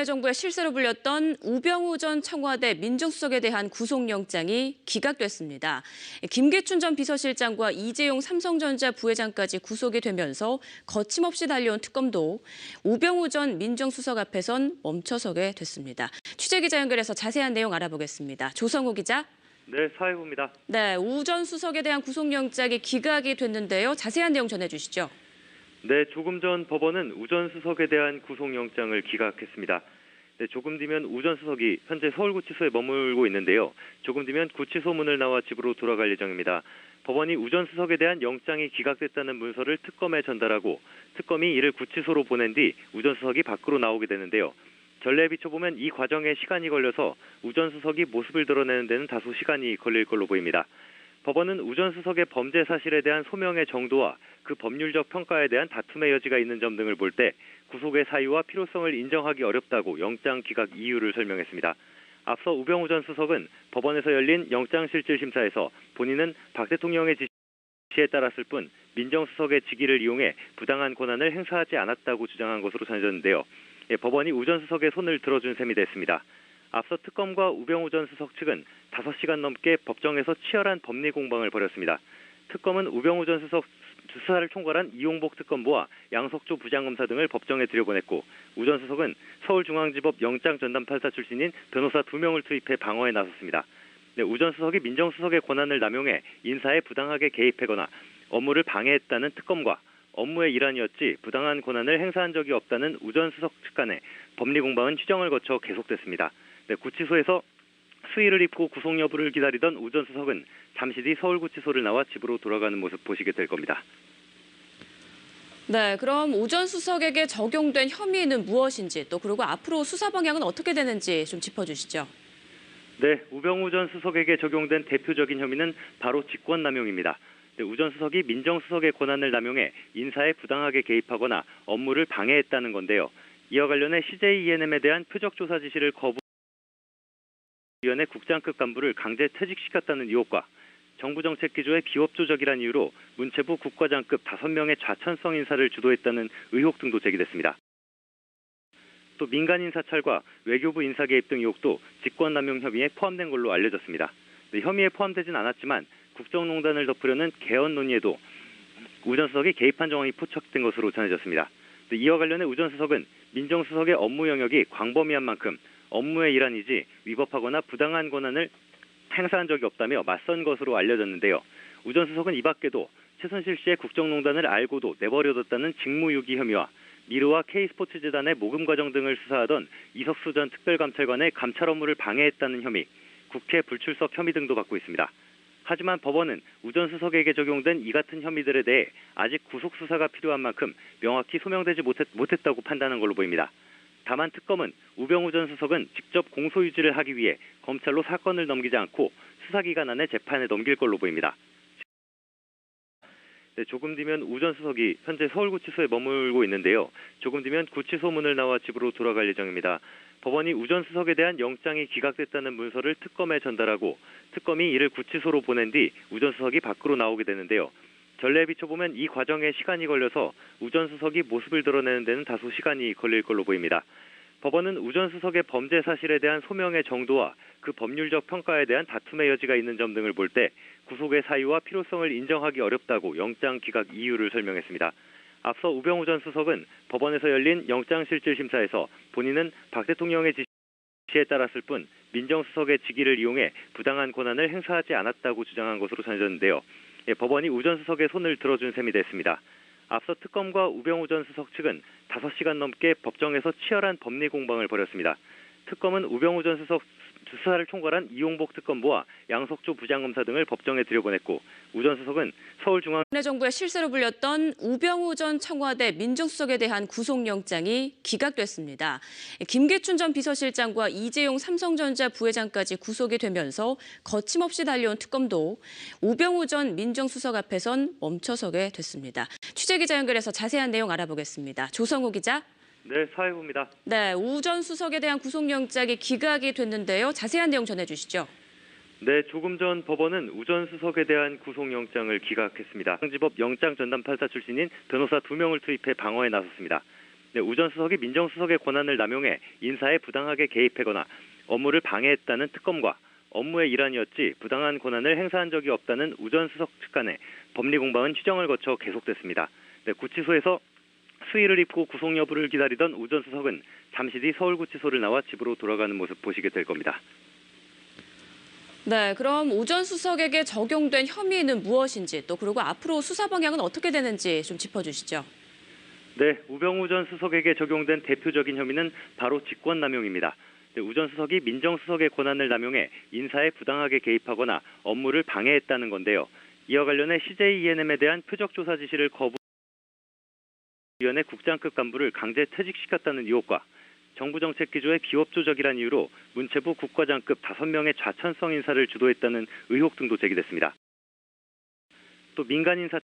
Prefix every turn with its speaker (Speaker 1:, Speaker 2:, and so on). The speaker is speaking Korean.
Speaker 1: 정부의 실세로 불렸던 우병우 전 청와대 민정수석에 대한 구속영장이 기각됐습니다. 김계춘 전 비서실장과 이재용 삼성전자 부회장까지 구속이 되면서 거침없이 달려온 특검도 우병우 전 민정수석 앞에선 멈춰서게 됐습니다. 취재기자 연결해서 자세한 내용 알아보겠습니다. 조성우 기자.
Speaker 2: 네, 사회부입니다.
Speaker 1: 네, 우 전 수석에 대한 구속영장이 기각이 됐는데요. 자세한 내용 전해주시죠.
Speaker 2: 네, 조금 전 법원은 우 전 수석에 대한 구속영장을 기각했습니다. 네, 조금 뒤면 우 전 수석이 현재 서울구치소에 머물고 있는데요. 조금 뒤면 구치소문을 나와 집으로 돌아갈 예정입니다. 법원이 우 전 수석에 대한 영장이 기각됐다는 문서를 특검에 전달하고 특검이 이를 구치소로 보낸 뒤 우 전 수석이 밖으로 나오게 되는데요. 전례에 비춰보면 이 과정에 시간이 걸려서 우 전 수석이 모습을 드러내는 데는 다소 시간이 걸릴 걸로 보입니다. 법원은 우 전 수석의 범죄 사실에 대한 소명의 정도와 그 법률적 평가에 대한 다툼의 여지가 있는 점 등을 볼 때 구속의 사유와 필요성을 인정하기 어렵다고 영장 기각 이유를 설명했습니다. 앞서 우병우 전 수석은 법원에서 열린 영장실질심사에서 본인은 박 대통령의 지시에 따랐을 뿐 민정수석의 직위를 이용해 부당한 권한을 행사하지 않았다고 주장한 것으로 전해졌는데요. 법원이 우 전 수석의 손을 들어준 셈이 됐습니다. 앞서 특검과 우병우 전 수석 측은 5시간 넘게 법정에서 치열한 법리 공방을 벌였습니다. 특검은 우병우 전 수석 수사를 총괄한 이용복 특검부와 양석조 부장검사 등을 법정에 들여보냈고 우 전 수석은 서울중앙지법 영장전담판사 출신인 변호사 2명을 투입해 방어에 나섰습니다. 네, 우 전 수석이 민정수석의 권한을 남용해 인사에 부당하게 개입하거나 업무를 방해했다는 특검과 업무의 일환이었지 부당한 권한을 행사한 적이 없다는 우 전 수석 측 간의 법리 공방은 휴정을 거쳐 계속됐습니다. 네, 구치소에서 수의를 입고 구속 여부를 기다리던 우 전 수석은 잠시 뒤 서울구치소를 나와 집으로 돌아가는 모습 보시게 될 겁니다.
Speaker 1: 네, 그럼 우 전 수석에게 적용된 혐의는 무엇인지 또 그리고 앞으로 수사 방향은 어떻게 되는지 좀 짚어주시죠.
Speaker 2: 네, 우병우 전 수석에게 적용된 대표적인 혐의는 바로 직권남용입니다. 네, 우 전 수석이 민정수석의 권한을 남용해 인사에 부당하게 개입하거나 업무를 방해했다는 건데요. 이와 관련해 CJ-ENM에 대한 표적조사 지시를 위원회 국장급 간부를 강제 퇴직시켰다는 의혹과 정부정책기조의 비협조적이라는 이유로 문체부 국과장급 5명의 좌천성 인사를 주도했다는 의혹 등도 제기됐습니다. 또 민간인 사찰과 외교부 인사 개입 등 의혹도 직권남용 혐의에 포함된 걸로 알려졌습니다. 혐의에 포함되진 않았지만 국정농단을 덮으려는 개헌 논의에도 우 전 수석이 개입한 정황이 포착된 것으로 전해졌습니다. 이와 관련해 우 전 수석은 민정수석의 업무 영역이 광범위한 만큼 업무의 일환이지 위법하거나 부당한 권한을 행사한 적이 없다며 맞선 것으로 알려졌는데요. 우 전 수석은 이 밖에도 최순실 씨의 국정농단을 알고도 내버려뒀다는 직무유기 혐의와 미르와 K스포츠재단의 모금 과정 등을 수사하던 이석수 전 특별감찰관의 감찰 업무를 방해했다는 혐의, 국회 불출석 혐의 등도 받고 있습니다. 하지만 법원은 우 전 수석에게 적용된 이 같은 혐의들에 대해 아직 구속 수사가 필요한 만큼 명확히 소명되지 못했다고 판단한 걸로 보입니다. 다만 특검은 우병우 전 수석은 직접 공소유지를 하기 위해 검찰로 사건을 넘기지 않고 수사기간 안에 재판에 넘길 걸로 보입니다. 네, 조금 뒤면 우 전 수석이 현재 서울구치소에 머물고 있는데요. 조금 뒤면 구치소문을 나와 집으로 돌아갈 예정입니다. 법원이 우 전 수석에 대한 영장이 기각됐다는 문서를 특검에 전달하고 특검이 이를 구치소로 보낸 뒤 우 전 수석이 밖으로 나오게 되는데요. 전례에 비춰보면 이 과정에 시간이 걸려서 우 전 수석이 모습을 드러내는 데는 다소 시간이 걸릴 걸로 보입니다. 법원은 우 전 수석의 범죄 사실에 대한 소명의 정도와 그 법률적 평가에 대한 다툼의 여지가 있는 점 등을 볼 때 구속의 사유와 필요성을 인정하기 어렵다고 영장 기각 이유를 설명했습니다. 앞서 우병우 전 수석은 법원에서 열린 영장실질심사에서 본인은 박 대통령의 지시에 따랐을 뿐 민정수석의 직위를 이용해 부당한 권한을 행사하지 않았다고 주장한 것으로 전해졌는데요. 법원이 우 전 수석의 손을 들어준 셈이 됐습니다. 앞서 특검과 우병우 전 수석 측은 5시간 넘게 법정에서 치열한 법리 공방을 벌였습니다. 특검은 우병우 전 수석 수사를 총괄한 이용복 특검부와 양석조 부장검사 등을 법정에 들여보냈고 우 전 수석은 서울중앙
Speaker 1: 정부의 실세로 불렸던 우병우 전 청와대 민정수석에 대한 구속영장이 기각됐습니다. 김계춘 전 비서실장과 이재용 삼성전자 부회장까지 구속이 되면서 거침없이 달려온 특검도 우병우 전 민정수석 앞에선 멈춰서게 됐습니다. 취재기자 연결해서 자세한 내용 알아보겠습니다. 조성우 기자.
Speaker 2: 네, 사회부입니다.
Speaker 1: 네, 우 전 수석에 대한 구속영장이 기각이 됐는데요. 자세한 내용 전해주시죠.
Speaker 2: 네, 조금 전 법원은 우 전 수석에 대한 구속영장을 기각했습니다. 지법 영장전담판사 출신인 변호사 2명을 투입해 방어에 나섰습니다. 네, 우 전 수석이 민정수석의 권한을 남용해 인사에 부당하게 개입하거나 업무를 방해했다는 특검과 업무의 일환이었지 부당한 권한을 행사한 적이 없다는 우 전 수석 측 간의 법리 공방은 휴정을 거쳐 계속됐습니다. 네, 구치소에서 수의를 입고 구속 여부를 기다리던 우 전 수석은 잠시 뒤 서울구치소를 나와 집으로 돌아가는 모습 보시게 될 겁니다.
Speaker 1: 네, 그럼 우 전 수석에게 적용된 혐의는 무엇인지 또 그리고 앞으로 수사 방향은 어떻게 되는지 좀 짚어주시죠.
Speaker 2: 네, 우병우 전 수석에게 적용된 대표적인 혐의는 바로 직권남용입니다. 네, 우 전 수석이 민정수석의 권한을 남용해 인사에 부당하게 개입하거나 업무를 방해했다는 건데요. 이와 관련해 CJ-ENM에 대한 표적조사 지시를 위원회 국장급 간부를 강제 퇴직시켰다는 의혹과 정부 정책 기조의 비협 조작이란 이유로 문체부 국과장급 5명의 좌천성 인사를 주도했다는 의혹 등도 제기됐습니다. 또 민간 인사